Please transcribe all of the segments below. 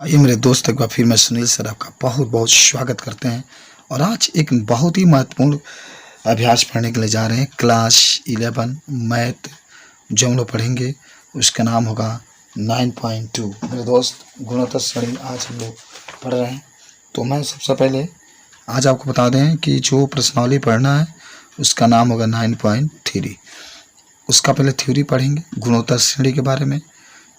आइए मेरे दोस्त, एक बार फिर मैं सुनील सर आपका बहुत बहुत स्वागत करते हैं। और आज एक बहुत ही महत्वपूर्ण अभ्यास पढ़ने के लिए जा रहे हैं। क्लास 11 मैथ जो हम लोग पढ़ेंगे उसका नाम होगा 9.2। मेरे दोस्त, गुणोत्तर श्रेणी आज हम लोग पढ़ रहे हैं। तो मैं सबसे पहले आज आपको बता दें कि जो प्रश्नावली पढ़ना है उसका नाम होगा 9.3। उसका पहले थ्योरी पढ़ेंगे गुणोत्तर श्रेणी के बारे में,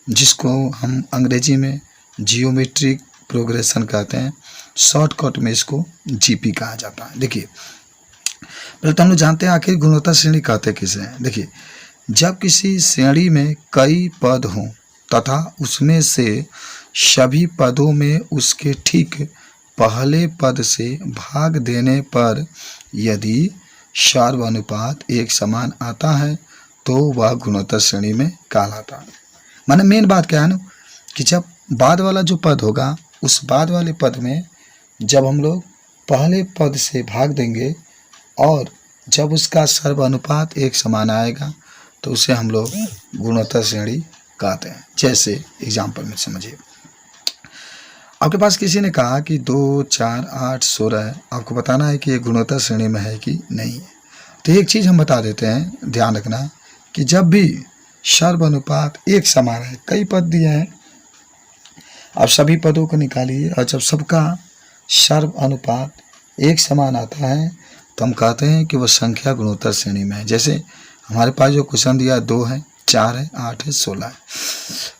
जिसको हम अंग्रेजी में जियोमेट्रिक प्रोग्रेशन कहते हैं। शॉर्टकट में इसको जीपी कहा जाता है। देखिए, पहले तो हम लोग जानते हैं आखिर गुणोत्तर श्रेणी कहते किसे हैं। देखिए, जब किसी श्रेणी में कई पद हों तथा उसमें से सभी पदों में उसके ठीक पहले पद से भाग देने पर यदि सर्वानुपात एक समान आता है तो वह गुणोत्तर श्रेणी में कहलाता है। माने मेन बात क्या है ना, कि जब बाद वाला जो पद होगा उस बाद वाले पद में जब हम लोग पहले पद से भाग देंगे और जब उसका सर्वानुपात एक समान आएगा तो उसे हम लोग गुणोत्तर श्रेणी कहते हैं। जैसे एग्जाम्पल में समझिए, आपके पास किसी ने कहा कि 2, 4, 8, 16 है। आपको बताना है कि ये गुणोत्तर श्रेणी में है कि नहीं है। तो एक चीज़ हम बता देते हैं, ध्यान रखना कि जब भी सर्वानुपात एक समान है, कई पद दिए हैं, आप सभी पदों को निकालिए और जब सबका सर्वानुपात एक समान आता है तो हम कहते हैं कि वह संख्या गुणोत्तर श्रेणी में है। जैसे हमारे पास जो क्वेश्चन दिया 2 है, 4 है, 8 है, 16 है।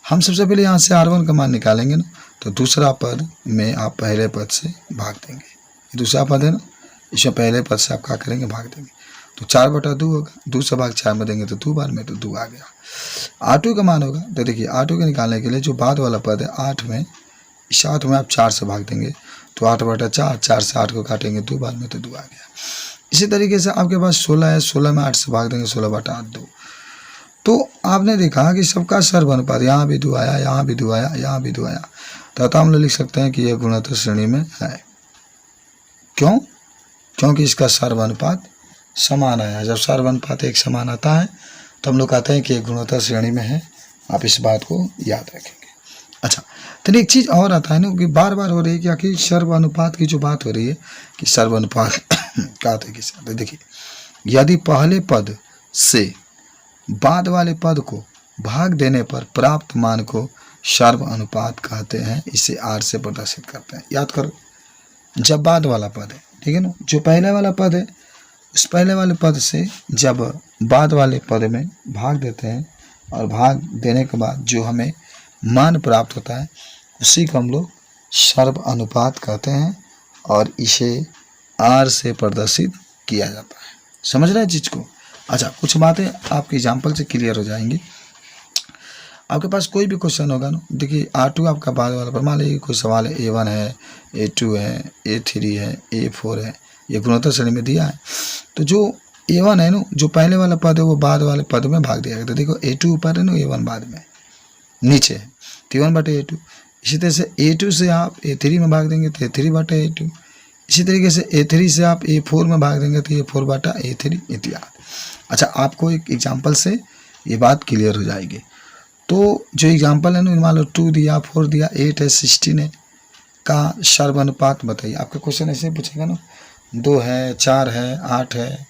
हम सबसे पहले यहाँ से R1 का मान निकालेंगे ना, तो दूसरा पद में आप पहले पद से भाग देंगे। दूसरा पद है ना, इसमें पहले पद से आप क्या करेंगे, भाग देंगे। तो 4/2 होगा। 2 से भाग 4 में देंगे तो 2 बार में, तो 2 आ गया। R2 का मान होगा, तो देखिए R2 के निकालने के लिए जो बाद वाला पद है 8 में, इस 8 में आप 4 से भाग देंगे तो 8/4, 4 से 8 को काटेंगे 2 बार में, तो 2 आ गया। इसी तरीके से आपके पास 16 है, 16 में 8 से भाग देंगे, 16/8 2। तो आपने देखा कि सबका सर्वानुपात, यहाँ भी 2 आया, यहाँ भी 2 आया, यहाँ भी 2 आया। तो हम लोग लिख सकते हैं कि यह गुणोत्तर श्रेणी में है। क्यों? क्योंकि इसका सर्वानुपात समान आया। जब सर्वानुपात एक समान आता है तो हम लोग कहते हैं कि एक गुणोत्तर श्रेणी में है। आप इस बात को याद रखेंगे। अच्छा, तो एक चीज़ और आता है ना कि बार बार हो रही है कि आखिर सर्वानुपात की जो बात हो रही है कि सर्वानुपात कहते हैं किसे। तो देखिए, यदि पहले पद से बाद वाले पद को भाग देने पर प्राप्त मान को सर्वानुपात कहते हैं। इसे R से प्रदर्शित करते हैं। याद करो, जब बाद वाला पद है, ठीक है ना, जो पहले वाला पद है उस पहले वाले पद से जब बाद वाले पद में भाग देते हैं और भाग देने के बाद जो हमें मान प्राप्त होता है उसी को हम लोग सर्वानुपात कहते हैं और इसे R से प्रदर्शित किया जाता है। समझ रहे हैं चीज़ को? अच्छा, कुछ बातें आपके एग्जाम्पल से क्लियर हो जाएंगी। आपके पास कोई भी क्वेश्चन होगा ना, देखिए R2 आपका बाद वाला पर, मान लीजिए कोई सवाल है A1 है, A2 है, A3 है, A4 है, ये गुणोत्तर श्रेणी में दिया है। तो जो A1 है ना, जो पहले वाला पद है वो बाद वाले पद में भाग दिया गया। तो देखो A2 ऊपर है ना, A1 बाद में नीचे है, तो A1/A2। इसी तरह से A2 से आप A3 में भाग देंगे तो A3/A2। इसी तरीके से A3 से आप A4 में भाग देंगे तो A4/A3 इत्यादि। अच्छा, आपको एक एग्जाम्पल से ये बात क्लियर हो जाएगी। तो जो एग्जाम्पल है ना, मान लो 2 दिया, 4 दिया, 8 है, 16 है, का सर्वानुपात बताइए। आपका क्वेश्चन ऐसे पूछेगा ना, 2 है, 4 है, 8 है,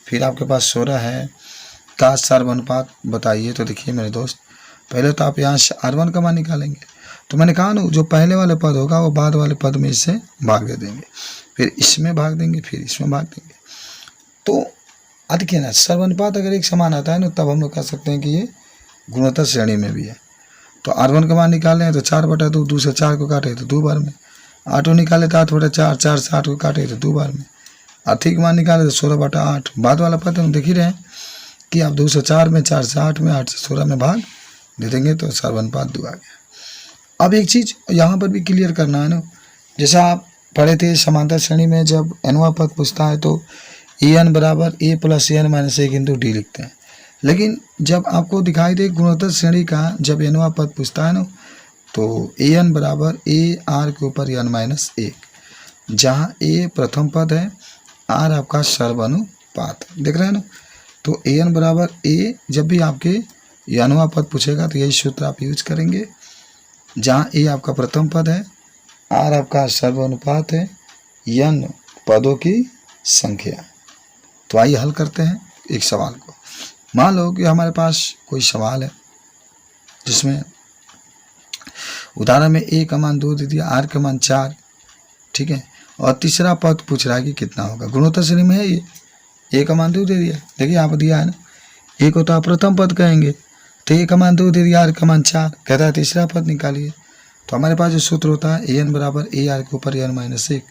फिर आपके पास 16 है, का सर्वानुपात बताइए। तो देखिए मेरे दोस्त, पहले तो आप यहाँ से R1 का मान निकालेंगे। तो मैंने कहा ना, जो पहले वाले पद होगा वो बाद वाले पद में इससे भाग दे देंगे, फिर इसमें भाग देंगे, फिर इसमें भाग देंगे। तो देखिए ना, सर्वानुपात अगर एक समान आता है ना, तब हम लोग कह सकते हैं कि ये गुणोत्तर श्रेणी में भी है। तो R1 का मान निकाले हैं तो 4/2, 2 से 4 को काटे तो 2 बार में। R2 निकाले तो 8/4, 4 से 8 को काटे तो 2 बार में। R3 का मान निकाले तो 16/8, बाद वाला पद हम देख ही रहे हैं कि आप 2 से 4 में, 4 से 8 में, 8 से 16 में भाग दे देंगे तो सर्वानुपात 2 आ गया। अब एक चीज़ यहाँ पर भी क्लियर करना है ना, जैसा आप पढ़े थे समांतर श्रेणी में जब nवां पद पूछता है तो En बराबर A + An - 1 × D लिखते हैं। लेकिन जब आपको दिखाई दे गुणोत्तर श्रेणी का जब nवां पद पूछता है ना, तो An बराबर A R के ऊपर n - 1, जहाँ A प्रथम पद है, R आपका सर्वानुपात है। देख रहे हैं ना, तो An बराबर A, जब भी आपके nवां पद पूछेगा तो यही सूत्र आप यूज करेंगे। जहाँ ए आपका प्रथम पद है, आर आपका सर्वानुपात है, एन पदों की संख्या। तो आइए हल करते हैं एक सवाल को। मान लो कि हमारे पास कोई सवाल है जिसमें उदाहरण में ए का मान 2 दे दिया, आर का मान 4, ठीक है, और तीसरा पद पूछ रहा है कि कितना होगा। गुणोत्तर श्रेणी में है ये, ए का मान 2 दे दिया, देखिए यहाँ पर दिया है ना, ए को तो आप प्रथम पद कहेंगे, तो ए का मान 2 दे दिया, आर का मान 4, कहता है तीसरा पद निकालिए। तो हमारे पास जो सूत्र होता है एन बराबर ए आर के ऊपर एन माइनस 1,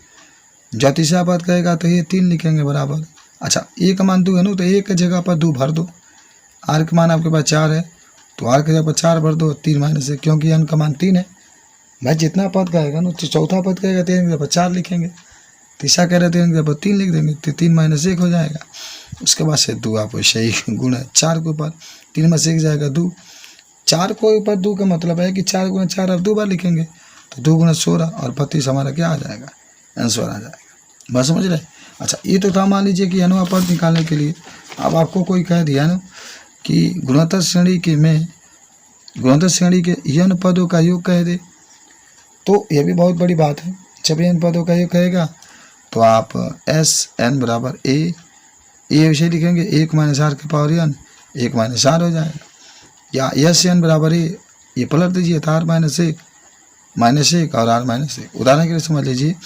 जब तीसरा पद कहेगा तो ये 3 लिखेंगे बराबर। अच्छा, ए का मान 2 है ना, तो ए की जगह पर 2 भर दो, आर का मान आपके पास 4 है तो आर की जगह पर 4 भर दो, 3 माइनस 1, क्योंकि एन का मान 3 है। भाई जितना पद कहेगा ना, तो चौथा पद कहेगा 3 की जगह पर 4 लिखेंगे, तीसरा कह रहे 3 की जगह पर 3 लिख देंगे, तो 3 माइनस 1 हो जाएगा। उसके बाद से 2 आप वैसे ही गुण है 4 के ऊपर, 3 में से 1 जाएगा 2, 4 को ऊपर 2 का मतलब है कि 4 गुना 4 आप 2 बार लिखेंगे, तो 2 गुना 16 और 32 हमारा क्या आ जाएगा, आंसर आ जाएगा। बस समझ रहे। अच्छा, ये तो था मान लीजिए कि अनवा पद निकालने के लिए। अब आपको कोई कह दिया ना कि गुणोत्तर श्रेणी के में गुणोत्तर श्रेणी के यन पदों का योग कह दे, तो यह भी बहुत बड़ी बात है। जब यन पदों का योग कहेगा तो आप एस एन बराबर ए विषय लिखेंगे, 1 माइनस आर के पावर एन, 1 माइनस आर हो जाएगा, या एस एन बराबर ए, ये पलट दीजिए, तो आर माइनस 1 और आर माइनस 1। उदाहरण के लिए समझ लीजिए,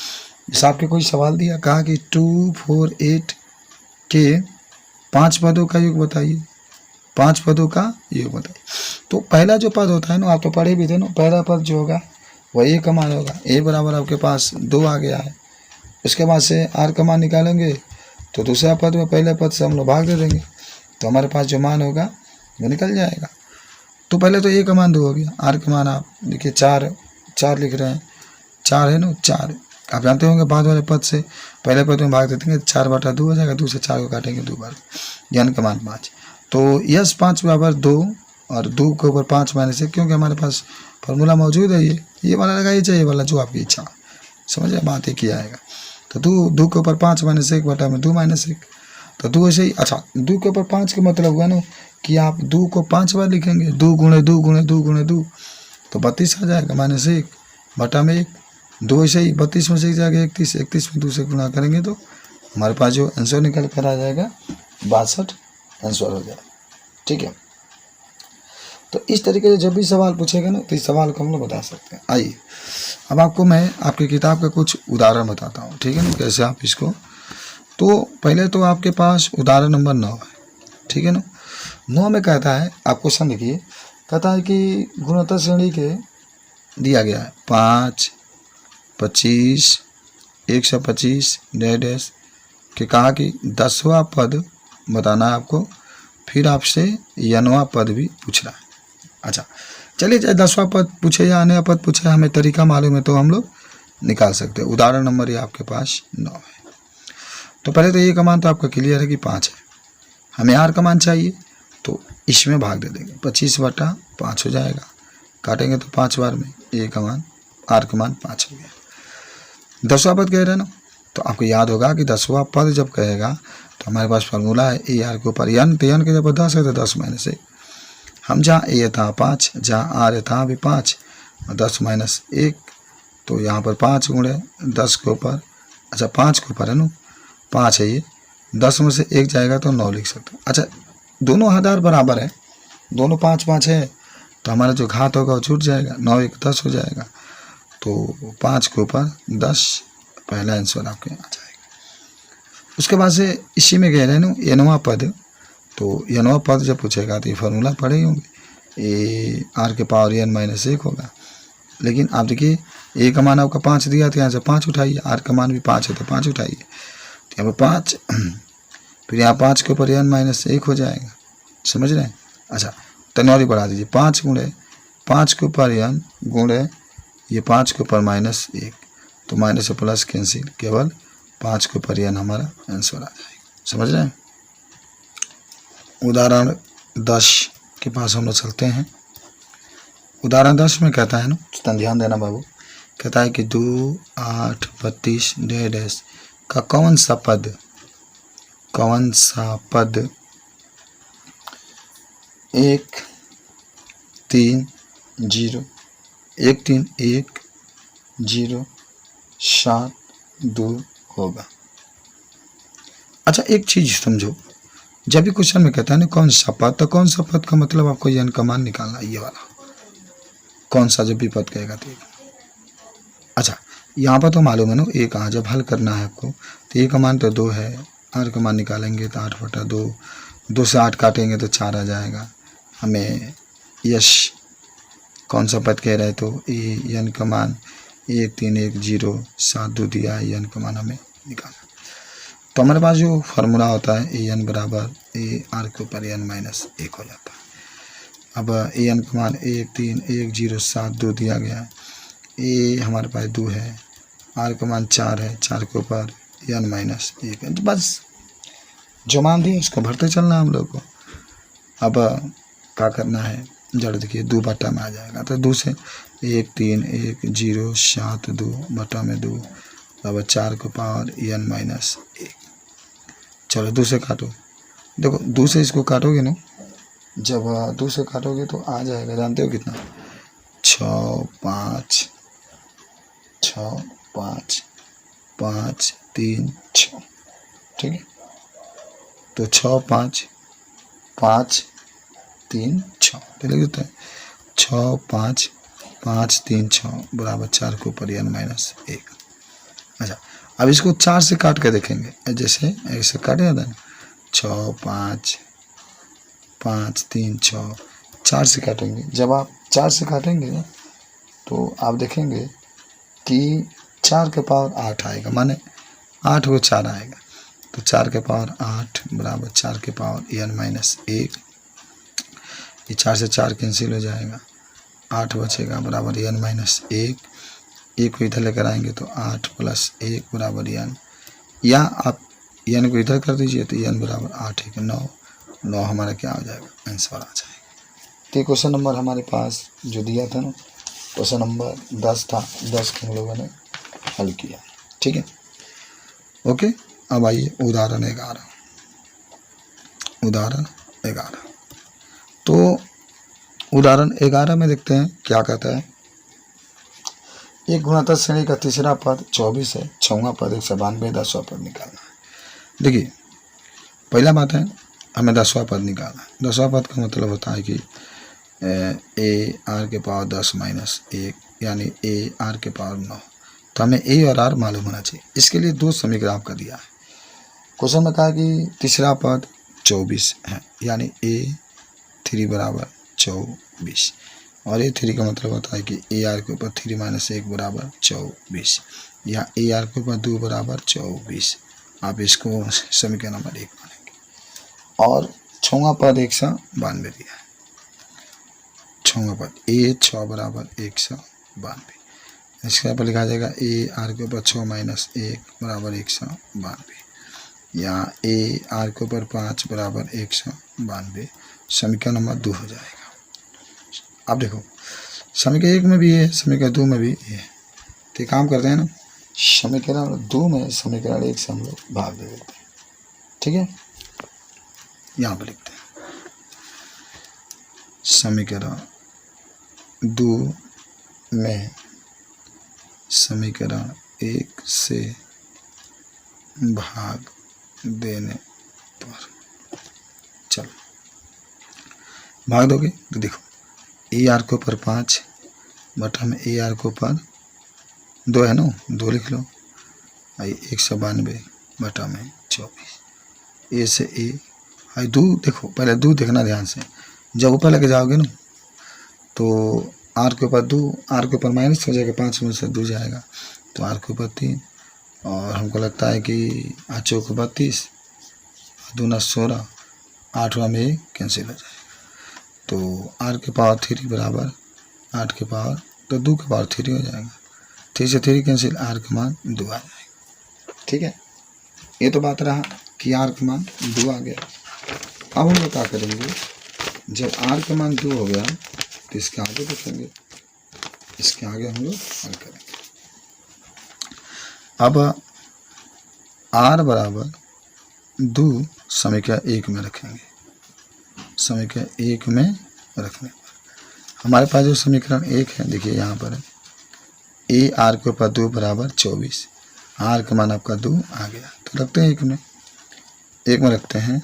जैसे आपके कोई सवाल दिया, कहा कि 2, 4, 8 के 5 पदों का योग बताइए, 5 पदों का योग बताइए। तो पहला जो पद होता है ना, आप तो पढ़े भी थे ना, पहला पद जो होगा वह ए का मान होगा, ए बराबर आपके पास 2 आ गया है। उसके बाद से आर का मान निकालेंगे तो दूसरा पद में पहले पद से हम लोग भाग दे देंगे, तो हमारे पास जो मान होगा वो निकल जाएगा। तो पहले तो ए का मान 2 हो गया, आर का मान आप देखिए 4 लिख रहे हैं, 4 है ना, 4 आप जानते होंगे बाद वाले पद से पहले पद में भाग देते हैं, 4/2 हो जाएगा, 2 से 4 को काटेंगे 2 बार, यानी का मान 5। तो यस 5 बराबर 2 और 2 के ऊपर 5 माइनस 1, क्योंकि हमारे पास फॉर्मूला मौजूद है, ये वाला लगाइए, चाहिए वाला जो आपकी इच्छा, समझ रहे, बात एक ही आएगा। तो 2 के ऊपर 5 माइनस 1 बटा में 2 माइनस 1, तो 2 ऐसे ही। अच्छा, 2 के ऊपर 5 का मतलब हुआ ना कि आप 2 को 5 बार लिखेंगे, 2 गुणे 2 गुणे 2 गुणे 2, तो 32 आ जाएगा, माइनस 1 बटा में 1, 2 ऐसे ही, 32 में से 1 जाएगा 31, 31 में 2 से गुणा करेंगे तो हमारे पास जो आंसर निकल कर आ जाएगा 62 आंसर हो जाएगा। ठीक है, तो इस तरीके से जब भी सवाल पूछेगा ना, तो इस सवाल को हम लोग बता सकते हैं। आइए अब आपको मैं आपकी किताब का कुछ उदाहरण बताता हूँ, ठीक है ना, कैसे आप इसको। तो पहले तो आपके पास उदाहरण नंबर 9 है, ठीक है ना। 9 में कहता है, आप क्वेश्चन देखिए, कहता है कि गुणोत्तर श्रेणी के दिया गया है 5, 25, 125 डैश के कहा कि 10वां पद बताना है आपको, फिर आपसे यनवा पद भी पूछ रहा है। अच्छा चलिए, चाहे 10वां पद पूछे या अन्य पद पूछे, हमें तरीका मालूम है तो हम लोग निकाल सकते हैं। उदाहरण नंबर ये आपके पास 9 है। तो पहले तो ए का मान तो आपका क्लियर है कि 5 है, हमें आर का मान चाहिए, तो इसमें भाग दे देंगे, 25/5 हो जाएगा, काटेंगे तो 5 बार में ए का मान, आर का मान 5 हो गया। 10वां पद कह रहे हैं ना, तो आपको याद होगा कि 10वां पद जब कहेगा तो हमारे पास फार्मूला है ए आर के ऊपर एन, तो एन के जब 10 है तो 10 माइनस 1, हम जहाँ ए था 5, जहाँ आर था भी 5, और 10 माइनस 1, तो यहाँ पर 5 गुणे 10 के ऊपर, अच्छा 5 के ऊपर है ना, 5 है ये, 10 में से 1 जाएगा तो 9 लिख सकते हैं। अच्छा, दोनों आधार बराबर है, दोनों 5-5 है, तो हमारा जो घात होगा वो छूट जाएगा, 9 1 10 हो जाएगा, तो 5 के ऊपर 10 पहला आंसर आपके आ जाएगा। उसके बाद से इसी में कह रहे हैं ना एनवा पद, तो एनवा पद जब पूछेगा तो ये फार्मूला पढ़े ही होंगे, ए आर के पावर एन माइनस 1 होगा। लेकिन आप देखिए ए का मान आपका 5 दिया, तो यहाँ से 5 उठाइए, आर का मान भी 5 है तो 5 उठाइए, तो यहाँ पर 5, फिर यहाँ 5 के ऊपर एन माइनस 1 हो जाएगा, समझ रहे हैं। अच्छा, तनौरी बढ़ा दीजिए, 5 गुणे 5 के ऊपर एन गुणे ये 5 के ऊपर माइनस 1, तो माइनस से प्लस कैंसिल, केवल 5 के ऊपर एन हमारा आंसर आ जाएगा, समझ रहे हैं। उदाहरण 10 के पास हम लोग चलते हैं। उदाहरण 10 में कहता है ना, ध्यान देना बाबू, कहता है कि 2, 8, 32 डैश का कौन सा पद 1, 3, 0 13107 होगा। अच्छा एक चीज समझो, जब भी क्वेश्चन में कहता है ना कौन सा पद, तो कौन सा पद का मतलब आपको यन का मान निकालना, ये वाला कौन सा जब भी पद कहेगा तो। अच्छा यहाँ पर तो मालूम है ना, एक जब हल करना है आपको तो ए का मान तो 2 है, आर का मान निकालेंगे तो 8/2, 2 से 8 काटेंगे तो 4 आ जाएगा। हमें यश कौन सा पद कह रहे हैं तो ए यन का मान 13107 दिया है, यन का मान हमें निकालना। तो हमारे पास जो फार्मूला होता है ए एन बराबर ए आर के ऊपर एन माइनस 1 हो जाता है। अब ए एन का मान 13107 दिया गया है, ए हमारे पास 2 है, आर का मान 4 है, 4 के ऊपर एन माइनस 1 है। तो बस जो मान दिए उसको भरते चलना है हम लोग को। अब क्या करना है, जड़ देखिए 2 बटा में आ जाएगा, तो 2 से 13107/2 अब 4 के पावर एन माइनस 1। चलो 2 से काटो, देखो 2 से इसको काटोगे ना, जब 2 से काटोगे तो आ जाएगा, जानते हो कितना, 6 5 6 5 5 3 6, ठीक है। तो 6 5 5 3 6 तो लिख देते हैं 6 5 5 3 6 बराबर 4 के ऊपर एन माइनस 1। अच्छा अब इसको 4 से काट के देखेंगे, जैसे ऐसे काटे जाता है ना, 6 5 5 3 6, 4 से काटेंगे। जब आप 4 से काटेंगे तो आप देखेंगे कि 4 के पावर 8 आएगा, माने 8 को 4 आएगा, तो 4 के पावर 8 बराबर 4 के पावर एन माइनस 1। ये 4 से 4 कैंसिल हो जाएगा, 8 बचेगा बराबर एन माइनस 1। एक को इधर लेकर आएंगे तो 8 + 1 बराबर एन, या आप एन को इधर कर दीजिए तो एन बराबर 8 1 9, 9 हमारा क्या हो जाएगा, आंसर आ जाएगा। तो क्वेश्चन नंबर हमारे पास जो दिया था ना, क्वेश्चन नंबर 10 था, 10 को हम लोगों ने हल किया, ठीक है। ओके अब आइए उदाहरण 11। उदाहरण 11, तो उदाहरण 11 में देखते हैं क्या कहता है। एक गुणात्मक श्रेणी का तीसरा पद 24 है, 6वां पद 192, 10वां पद निकालना है। देखिए पहला बात है हमें 10वां पद निकालना है। 10वां पद का मतलब होता है कि ए आर के पावर 10 माइनस 1 यानी ए आर के पावर 9। तो हमें ए और आर मालूम होना चाहिए। इसके लिए 2 समीकरण आपका दिया है। क्वेश्चन में कहा कि तीसरा पद 24 है, यानी A3 बराबर 24, और A3 का मतलब होता है कि ए आर के ऊपर 3 - 1 बराबर 24, या ए आर के ऊपर 2 बराबर 24। आप इसको समीकरण नंबर 1 मानेंगे। और 6वां पद 192 दिया है। 6वां पद A6 बराबर 192, इसके ऊपर लिखा जाएगा ए आर के ऊपर 6 - 1 बराबर 192, या ए आर के ऊपर 5 बराबर 192। समीकरण नंबर 2 हो जाएगा। अब देखो समीकरण 1 में भी है, समीकरण 2 में भी है, तो काम करते हैं ना, समीकरण 2 में समीकरण 1 से हम लोग भाग दे देते हैं, ठीक है। यहाँ पर लिखते हैं समीकरण 2 में समीकरण 1 से भाग देने पर, चलो भाग दोगे तो देखो ए आर के ऊपर 5 बटा में ए आर के ऊपर 2 है ना, 2 लिख लो, 192 बटा में 24, ए से ए आई 2, देखो पहले 2 देखना ध्यान से, जब ऊपर लेके जाओगे ना तो आर के ऊपर 2, आर के ऊपर माइनस हो जाएगा, 5 में से 2 जाएगा तो आर के ऊपर 3, और हमको लगता है कि 8 चौक 32, 2 9 16, 8वां में कैंसिल हो जाएगा, तो आर के पावर 3 बराबर 8 के पावर, तो 2 के पावर 3 हो जाएगा, 3 से 3 कैंसिल, आर का मान 2 आ जाएगा, ठीक है। ये तो बात रहा कि आर का मान 2 आ गया। अब हम लोग क्या करेंगे, जब आर का मान 2 हो गया तो इसके आगे देखेंगे, इसके आगे हम लोग हल करेंगे। अब आर बराबर 2 समीकरण 1 में रखेंगे, समीकरण 1 में रखने पर हमारे पास जो समीकरण 1 है, देखिए यहाँ पर ए आर के ऊपर 2 बराबर 24, आर का मान आपका 2 आ गया, तो रखते हैं 1 में रखते हैं,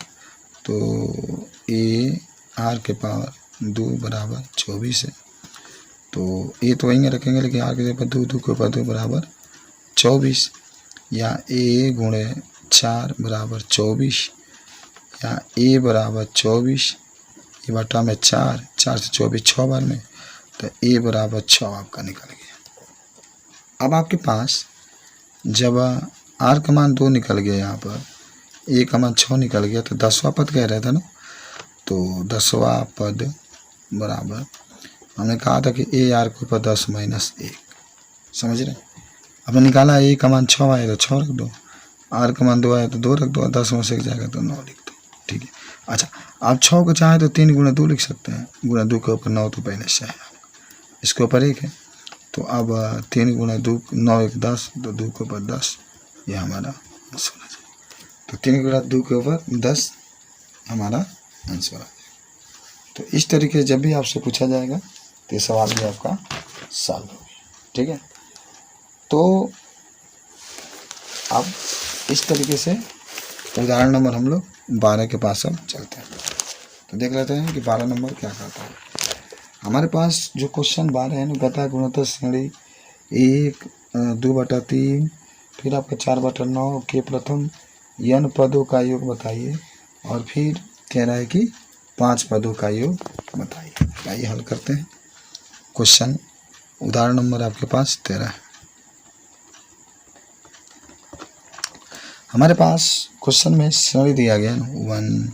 तो ए आर के पावर 2 बराबर 24 है, तो ए तो वहीं रखेंगे, लेकिन आर के ऊपर 2 के ऊपर 2 बराबर 24, या ए गुणे 4 बराबर 24, या ए बराबर 24, ये बटा में 4 से 24 6 बार में, तो ए बराबर 6 आपका निकल गया। अब आपके पास जब आर का मान 2 निकल गया, यहाँ पर ए का मान 6 निकल गया, तो 10वां पद कह रहे थे ना, तो 10वां पद बराबर, हमने कहा था कि ए आर के ऊपर 10 माइनस 1, समझ रहे। अब निकाला ए का मान 6 आया तो 6 रख दो, आर का मान 2 आया तो 2 रख दो, 10 में से एक जाएगा तो 9 लिख दो, ठीक है। अच्छा, आप 6 को चाहे तो 3 गुणा 2 लिख सकते हैं, गुणा 2 के ऊपर 9 तो पहले से है, इसके ऊपर 1 है, तो अब 3 गुणा 2 9 1 10, तो 2 के ऊपर 10, ये हमारा आंसर आ जाए। तो 3 गुणा 2 के ऊपर 10 हमारा आंसर आ जाए। तो इस तरीके से जब भी आपसे पूछा जाएगा तो ये सवाल भी आपका सॉल्व हो गया, ठीक है। तो अब इस तरीके से उदाहरण नंबर हम लोग 12 के पास अब चलते हैं, तो देख लेते हैं कि 12 नंबर क्या कहता है। हमारे पास जो क्वेश्चन 12 है ना, कहता है गुणोत्तर श्रेणी 1 2/3, फिर आपका 4/9 के प्रथम n पदों का योग बताइए, और फिर कह रहा है कि 5 पदों का योग बताइए। आइए हल करते हैं। क्वेश्चन उदाहरण नंबर आपके पास 13 है। हमारे पास क्वेश्चन में श्रेणी दिया गया ना, 1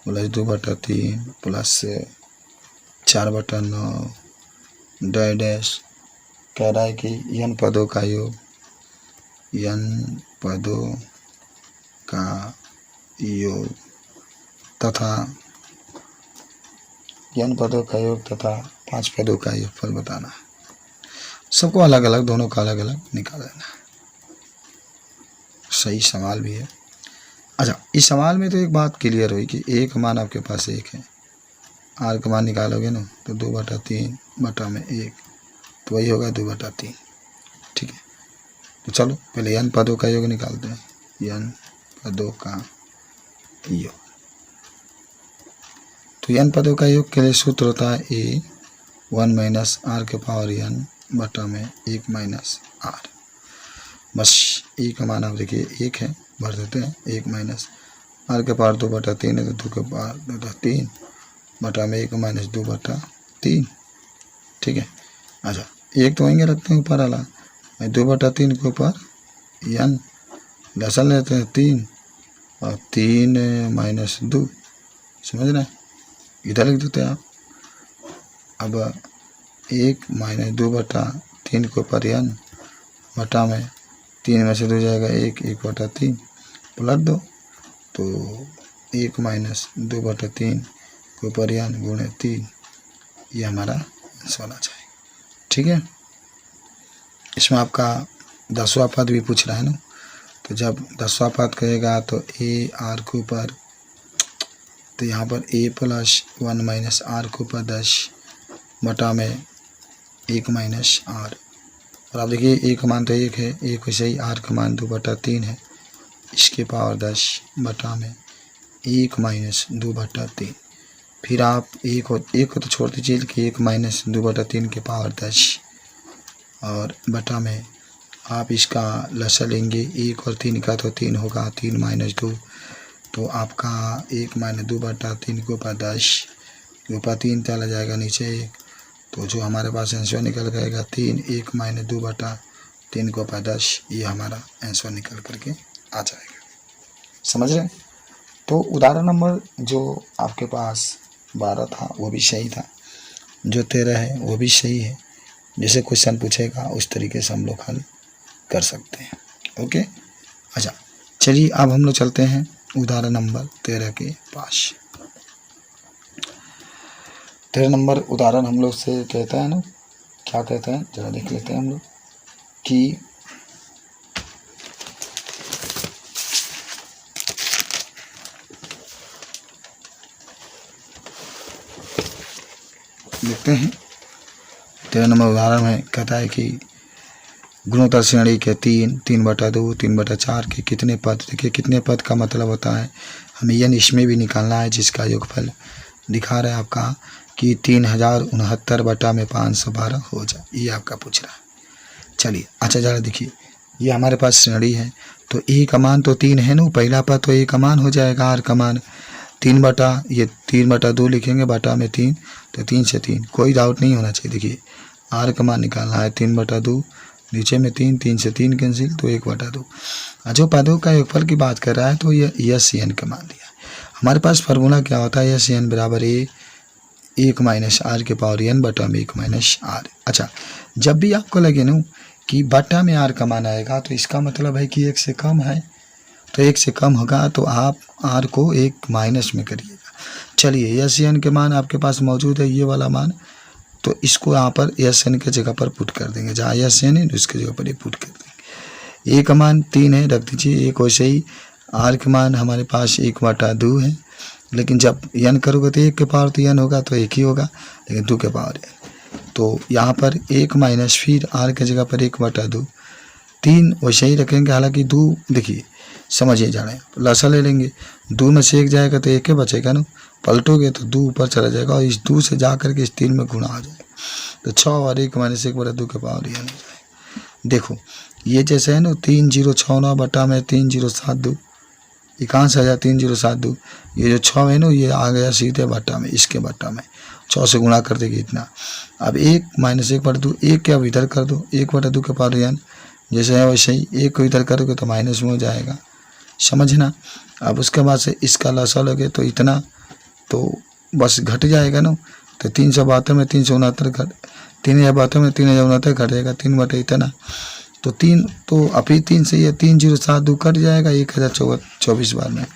प्लस 2/3 प्लस 4/9 डैश, कह रहा है कि n पदों का योग, n पदों का योग तथा n पदों का योग तथा 5 पदों का योगफल बताना है। सबको अलग अलग, दोनों का अलग अलग निकाल लेना है। सही सवाल भी है। अच्छा, इस सवाल में तो एक बात क्लियर हुई कि ए का मान आपके पास 1 है, आर का मान निकालोगे ना तो 2/3 बटा में 1, तो वही होगा 2/3, ठीक है। तो चलो पहले n पदों का योग निकालते हैं, n पदों का योग। तो n पदों का योग के लिए सूत्र होता है ए 1 माइनस आर के पावर n बटा में 1 माइनस आर। बस ए का मान आप देखिए 1 है, भर देते हैं, 1 माइनस आर के पावर 2/3 है, तो 2 के पावर 2/3 बटा में 1 माइनस 2/3, ठीक है। अच्छा, 1 तो वहीं रखते हैं ऊपर वाला, 2/3 के ऊपर n लसन लेते हैं 3, और 3 माइनस 2, समझ रहे हैं, इधर लिख देते हैं आप। अब 1 माइनस 2/3 के ऊपर n बटा में 3 में से 2 जाएगा 1, 1/3 पलट दो, तो 1 माइनस 2/3 के ऊपर n गुणे 3, ये हमारा आंसर आ जाएगा, ठीक है। इसमें आपका 10वां पद भी पूछ रहा है ना, तो जब 10वां पद कहेगा तो ए आर के ऊपर, तो यहाँ पर a प्लस 1 माइनस आर के ऊपर 10 बटा में 1 माइनस आर, और आप देखिए ए का मान तो 1 है, 1 वैसे ही, आर का मान 2/3 है, इसके पावर 10 बटा में 1 माइनस 2/3। फिर आप एक को तो छोड़ दीजिए, कि 1 माइनस 2/3 के पावर 10, और बटा में आप इसका लसा लेंगे 1 और 3 का, तो 3 होगा, 3 माइनस 2, तो आपका 1 माइनस 2/3 के ऊपर 10 के ऊपर 3 चला जाएगा नीचे 1, तो जो हमारे पास आंसर निकल जाएगा 3, 1 माइनस 2/3 के ऊपर 10, ये हमारा आंसर निकल करके आ जाएगा, समझ रहे हैं। तो उदाहरण नंबर जो आपके पास 12 था वो भी सही था, जो 13 है वो भी सही है, जैसे क्वेश्चन पूछेगा उस तरीके से हम लोग हल कर सकते हैं, ओके। अच्छा, चलिए अब हम लोग चलते हैं उदाहरण नंबर 13 के पास। 13 नंबर उदाहरण हम लोग से कहता है ना, क्या कहता है जरा देख लेते हैं हम लोग कि देखते हैं 13 नंबर उदाहरण में कहता है कि गुणोत्तर श्रेणी के 3/2, 3/4 के कितने पद। देखिए कितने पद का मतलब होता है हमें यन इसमें भी निकालना है, जिसका योगफल दिखा रहा है आपका कि 3069/512 हो जाए, ये आपका पूछ रहा है। चलिए अच्छा ज़रा देखिए, ये हमारे पास श्रेणी है तो ए का मान तो 3 है ना, पहला पद तो ए का मान हो जाएगा, आर का मान 3/2 लिखेंगे, बटा में 3 तो 3 से 3, कोई डाउट नहीं होना चाहिए। देखिए आर का मान निकालना है 3/2, नीचे में 3, 3 से 3 कैंसिल तो 1/2। जो पदों का योगफल की बात कर रहा है तो ये यस एन का मान दिया है। हमारे पास फार्मूला क्या होता है, यस एन बराबर ए 1 - आर के पावर एन बटा में 1 - आर। अच्छा जब भी आपको लगे ना कि बटा में आर का मान आएगा तो इसका मतलब है कि 1 से कम है, तो 1 से कम होगा तो आप आर को 1 माइनस में करिएगा। चलिए एस एन के मान आपके पास मौजूद है, ये वाला मान, तो इसको यहाँ पर एस एन के जगह पर पुट कर देंगे, जहाँ एस एन है उसके जगह पर ये पुट कर देंगे। ए का मान 3 है, रख दीजिए एक, वैसे ही आर के मान हमारे पास 1/2 है, लेकिन जब एन करोगे तो 1 के पावर तो एन होगा तो 1 ही होगा, लेकिन 2 के पावर है तो यहाँ पर 1 माइनस फिर आर के जगह पर 1/2, 3 वैसे ही रखेंगे। हालांकि 2 देखिए समझिए जा रहे हैं, लसा ले लेंगे, 2 में से 1 जाएगा तो 1 ही बचेगा ना, पलटोगे तो 2 ऊपर चला जाएगा और इस 2 से जा करके इस 3 में गुणा हो जाएगा, तो 6 और 1 - 1/2 के पावर एन हो जाएगा। देखो ये जैसे है ना 3069 बटा में 3072, ये कहाँ से आ जाए 3072, ये जो 6 है ना ये आ गया सीधे बटा में, इसके बटा में 6 से गुणा कर देगी इतना। अब 1 - 1/2, 1 के अब इधर कर दो, 1/2 के पावर एन जैसे है वैसे ही, 1 को इधर करोगे तो माइनस में हो जाएगा, समझना। अब उसके बाद से इसका लसा लगे तो इतना तो बस घट जाएगा ना, तो 372 में 369 घट, 3072 में 3069 घट जाएगा, 3 बटे इतना, तो 3 तो अभी 3 से ये 3072 कट जाएगा 1024 बार में।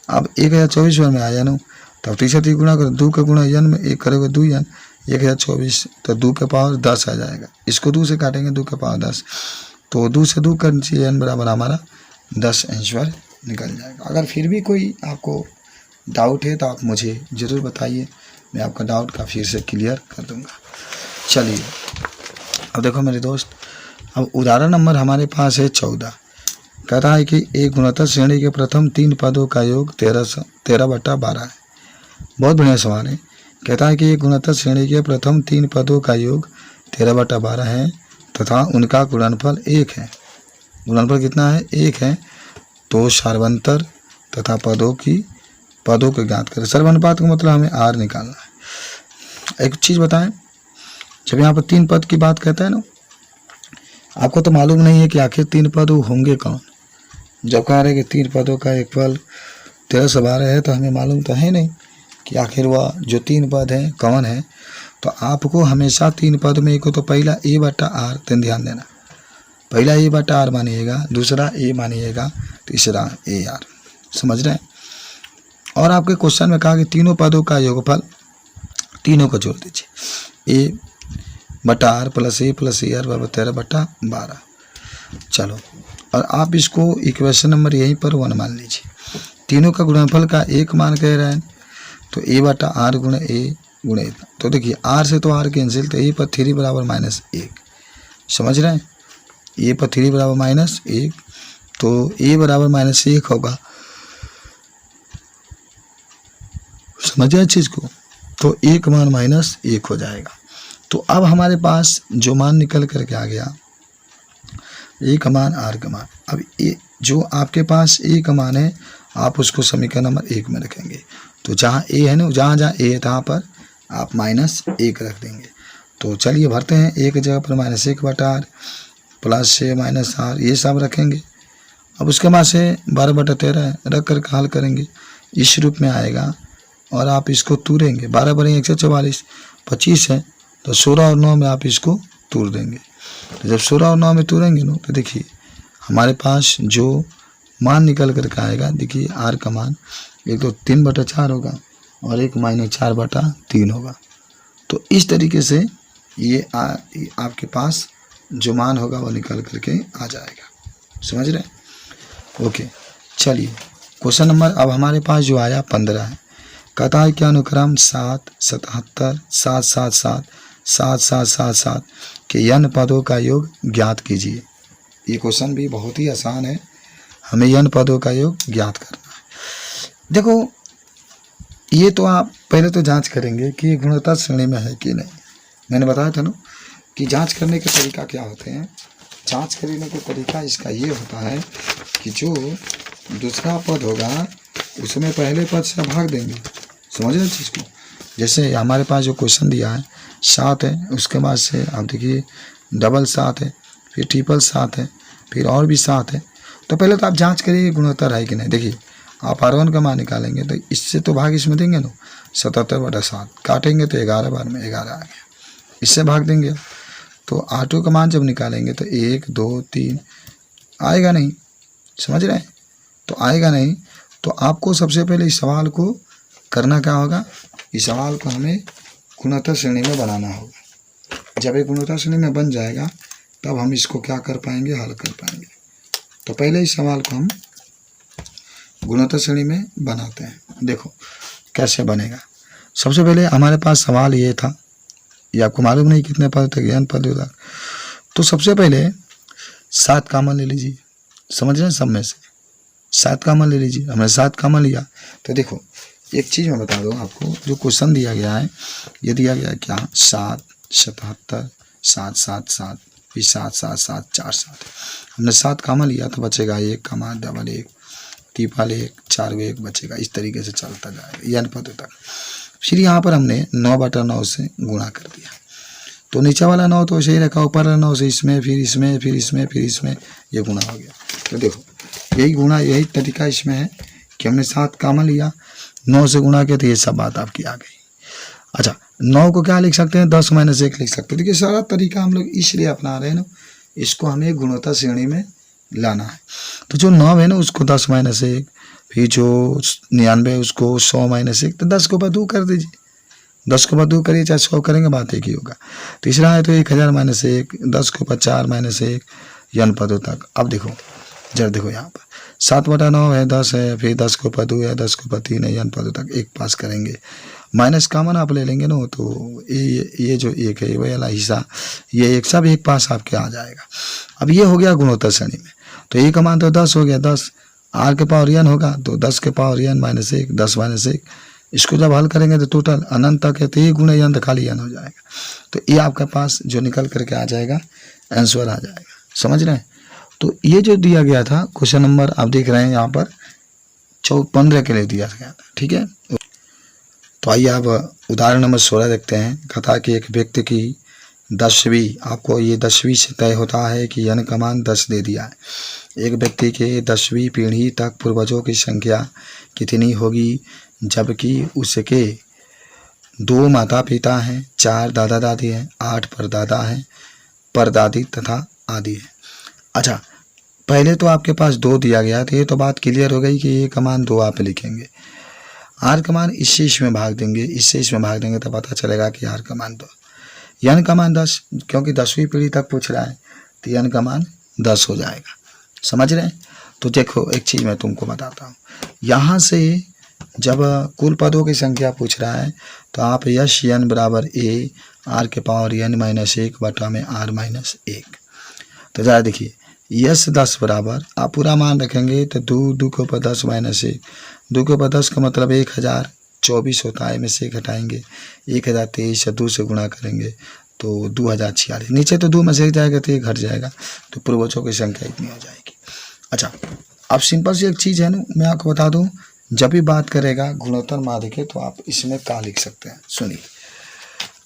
अब 1024 बार में आया ना, तब 3 से 3 गुणा करो, 2 का गुणा एन में 1 करोगे 2 एन, 1024 तो 2 के पावर 10 आ जाएगा, इसको 2 से काटेंगे 2 के पावर 10, तो 2 से 2 करने से एन बराबर हमारा 10 आंसर निकल जाएगा। अगर फिर भी कोई आपको डाउट है तो आप मुझे ज़रूर बताइए, मैं आपका डाउट का फिर से क्लियर कर दूंगा। चलिए अब देखो मेरे दोस्त, अब उदाहरण नंबर हमारे पास है 14, कहता है कि एक गुणोत्तर श्रेणी के प्रथम 3 पदों का योग 13/12 है। बहुत बढ़िया सवाल है। कहता है कि एक गुणोत्तर श्रेणी के प्रथम 3 पदों का योग 13/12 है तथा उनका गुणनफल 1 है। गुणनफल कितना है? 1 है। तो सर्वांतर तथा पदों को ज्ञात करें। सर्वानुपात का मतलब हमें आर निकालना है। एक चीज़ बताएं, जब यहाँ पर 3 पद की बात कहता है ना, आपको तो मालूम नहीं है कि आखिर 3 पद होंगे कौन। जब कह रहे कि 3 पदों का एक फल 13/12 है तो हमें मालूम तो है नहीं कि आखिर वह जो 3 पद हैं कौन है। तो आपको हमेशा 3 पद में को तो पहला a/r, ध्यान देना, पहला a/r मानिएगा, दूसरा a मानिएगा, तीसरा ar, समझ रहे हैं। और आपके क्वेश्चन में कहा कि तीनों पदों का योगफल, तीनों को जोड़ दीजिए, a/r + a + ar बराबर 13/12। चलो, और आप इसको इक्वेशन नंबर यहीं पर 1 मान लीजिए। तीनों का गुणनफल का 1 मान कह रहे हैं, तो a/r गुणे a गुणे इतना। तो देखिए r से तो r कैंसिल, तो a पर 3 बराबर -1, समझ रहे हैं। a पर 3 बराबर -1, तो a बराबर -1 होगा, समझिए इस चीज़ को। तो a का मान -1 हो जाएगा। तो अब हमारे पास जो मान निकल करके आ गया, a का मान, r का मान। अब जो आपके पास a का मान है आप उसको समीकरण नंबर 1 में रखेंगे। तो जहाँ a है ना, जहाँ a है तहाँ पर आप -1 रख देंगे। तो चलिए भरते हैं, a की जगह पर -1/r प्लस से -r, ये सब रखेंगे। अब उसके बाद से 12/13 रख कर हल करेंगे, इस रूप में आएगा। और आप इसको तोड़ेंगे, 12 × 144, 25 है, तो 16 और 9 में आप इसको तोड़ देंगे। तो जब 16 और 9 में तोड़ेंगे ना, तो देखिए हमारे पास जो मान निकल कर के आएगा, देखिए r का मान एक तो 3/4 होगा और एक -4/3 होगा। तो इस तरीके से ये आपके पास जो मान होगा वो निकल करके आ जाएगा, समझ रहे हैं। ओके, चलिए क्वेश्चन नंबर अब हमारे पास जो आया 15 है। कहता है कि अनुक्रम 7, 77, 7, 7, 7, 7 7 7 7 के n पदों का योग ज्ञात कीजिए। ये क्वेश्चन भी बहुत ही आसान है, हमें n पदों का योग ज्ञात करना है। देखो ये तो आप पहले तो जांच करेंगे कि ये गुणोत्तर श्रेणी में है कि नहीं। मैंने बताया था ना कि जांच करने के तरीका क्या होते हैं। जांच करने का तरीका इसका ये होता है कि जो दूसरा पद होगा उसमें पहले पद से भाग देंगे। समझ रहे चीज़ को? जैसे हमारे पास जो क्वेश्चन दिया है 7 है, उसके बाद से आप देखिए डबल 7 है, फिर ट्रिपल 7 है, फिर और भी 7 है। तो पहले तो आप जांच करिए गुणोत्तर है कि नहीं। देखिए आप R1 का मान निकालेंगे तो इससे तो भाग इसमें देंगे ना, 77/7 काटेंगे तो 11 बार में 11 आ गया, इससे भाग देंगे। तो R2 का मान जब निकालेंगे तो 1 2 3 आएगा नहीं। समझ रहे हैं? तो आएगा नहीं तो आपको सबसे पहले इस सवाल को करना क्या होगा, इस सवाल को हमें गुणोत्तर श्रेणी में बनाना होगा। जब एक गुणोत्तर श्रेणी में बन जाएगा तब हम इसको क्या कर पाएंगे, हल कर पाएंगे। तो पहले इस सवाल को हम गुणोत्तर श्रेणी में बनाते हैं। देखो कैसे बनेगा। सबसे पहले हमारे पास सवाल ये था, ये आपको मालूम नहीं कितने पद तक n पद तक। तो सबसे पहले 7 कॉमन ले लीजिए। समझ रहे हैं? सब में से 7 कॉमन ले लीजिए। हमने 7 कॉमन लिया तो देखो एक चीज़ मैं बता दूँ आपको, जो क्वेश्चन दिया गया है ये दिया गया है क्या, 7 77 7 7 7 फिर 7 7 7 4 7। हमने 7 कॉमन लिया तो बचेगा 1 कमा डबल 1 ट्रिपल 1 4 1 बचेगा। इस तरीके से चलता जाएगा n पदों तक। फिर यहाँ पर हमने 9/9 से गुणा कर दिया। तो नीचे वाला 9 तो सही रखा, ऊपर वाला 9 से इसमें फिर इसमें फिर इसमें फिर इसमें ये गुणा हो गया। तो देखो यही गुणा, यही तरीका इसमें है कि हमने 7 कॉमन लिया, 9 से गुणा किया तो ये सब बात आपकी आ गई। अच्छा 9 को क्या लिख सकते हैं, 10 - 1 लिख सकते हैं। देखिए सारा तरीका हम लोग इसलिए अपना रहे हैं ना, इसको हमें गुणोत्तर श्रेणी में लाना है। तो जो 9 है ना उसको 10 - 1, फिर जो 99 उसको 100 - 1, तो 10 को ऊपर 2 कर दीजिए। 10 को ऊपर 2 करिए चाहे 100 करेंगे बात एक ही होगा। तीसरा है तो 1000 - 1, 10 को ऊपर 4 - 1 n पदों तक। अब देखो जरा देखो यहाँ पर 7/9 है, 10 है, फिर 10 को ऊपर 2 है, 10 को ऊपर 3 है, n पदों तक 1 पास करेंगे। माइनस कॉमन आप ले लेंगे ना तो ये जो 1 है ये वाला हिस्सा ये एक सब 1 पास आपके आ जाएगा। अब ये हो गया गुणोत्तर श्रेणी में। तो ए का मान तो 10 हो गया, 10 r के पावर n होगा तो 10 के पावर n - 1 10 - 1। इसको जब हल करेंगे तो टोटल अनंत तक है तो ये गुणे n तो खाली n हो जाएगा। तो ये आपके पास जो निकल करके आ जाएगा आंसर आ जाएगा। समझ रहे हैं? तो ये जो दिया गया था क्वेश्चन नंबर आप देख रहे हैं यहाँ पर 15 के लिए दिया गया था। ठीक है, तो आइए अब उदाहरण नंबर 16 देखते हैं। कथा कि एक व्यक्ति की 10वीं, आपको ये 10वीं से तय होता है कि n का मान 10 दे दिया है। एक व्यक्ति के 10वीं पीढ़ी तक पूर्वजों की संख्या कितनी होगी, जबकि उसके 2 माता पिता हैं, 4 दादा दादी हैं, 8 परदादा हैं, परदादी तथा आदि है। अच्छा पहले तो आपके पास 2 दिया गया तो ये तो बात क्लियर हो गई कि ये का मान 2 आप लिखेंगे। r का मान इससे इसमें भाग देंगे, इससे इसमें भाग देंगे तो पता चलेगा कि r का मान 2, n का मान 10, क्योंकि 10वीं पीढ़ी तक पूछ रहा है तो n का मान 10 हो जाएगा। समझ रहे हैं? तो देखो एक चीज़ मैं तुमको बताता हूँ, यहाँ से जब कुल पदों की संख्या पूछ रहा है तो आप यश n बराबर a r के पावर n - 1 बटा में r - 1। तो ज़रा देखिए यश 10 बराबर आप पूरा मान रखेंगे तो 2 के ऊपर 10 - 1, 2 के ऊपर 10 का मतलब 1024 होता है। में से 1 हटाएंगे 1023 2 से गुणा करेंगे तो 2046। नीचे तो 2 में से 1 जाएगा तो 1 घट जाएगा, तो पूर्वजों की संख्या इतनी हो जाएगी। अच्छा अब सिंपल सी एक चीज़ है ना, मैं आपको बता दूं, जब भी बात करेगा गुणोत्तर माध्य के तो आप इसमें क्या लिख सकते हैं। सुनिए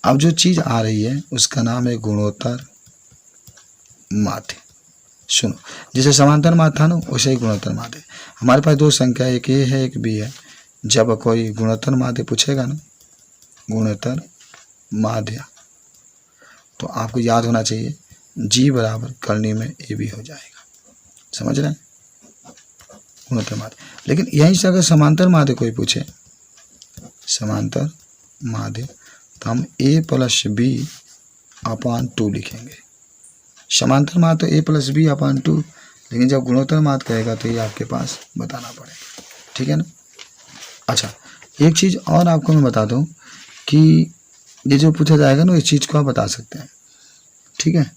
अब जो चीज़ आ रही है उसका नाम है गुणोत्तर माध्य। सुनो जैसे समांतर माध्य था ना वैसे ही गुणोत्तर माध्य। हमारे पास 2 संख्या एक ए है एक बी है। जब कोई गुणोत्तर माध्य पूछेगा ना, गुणोत्तर माध्य, तो आपको याद होना चाहिए जी बराबर करनी में ए बी हो जाएगा। समझ रहे हैं? गुणोत्तर माध्य। लेकिन यहीं से अगर समांतर माध्य कोई पूछे, समांतर माध्य, तो हम a + b/2 लिखेंगे। समांतर माध्य तो a + b/2, लेकिन जब गुणोत्तर माध्य कहेगा तो ये आपके पास बताना पड़ेगा। ठीक है ना? अच्छा एक चीज़ और आपको मैं बता दूं कि ये जो पूछा जाएगा ना, इस चीज़ को आप बता सकते हैं। ठीक है,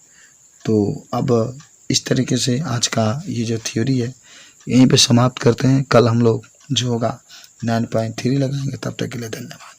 तो अब इस तरीके से आज का ये जो थ्योरी है यहीं पे समाप्त करते हैं। कल हम लोग जो होगा 9.3 लगाएंगे। तब तक के लिए धन्यवाद।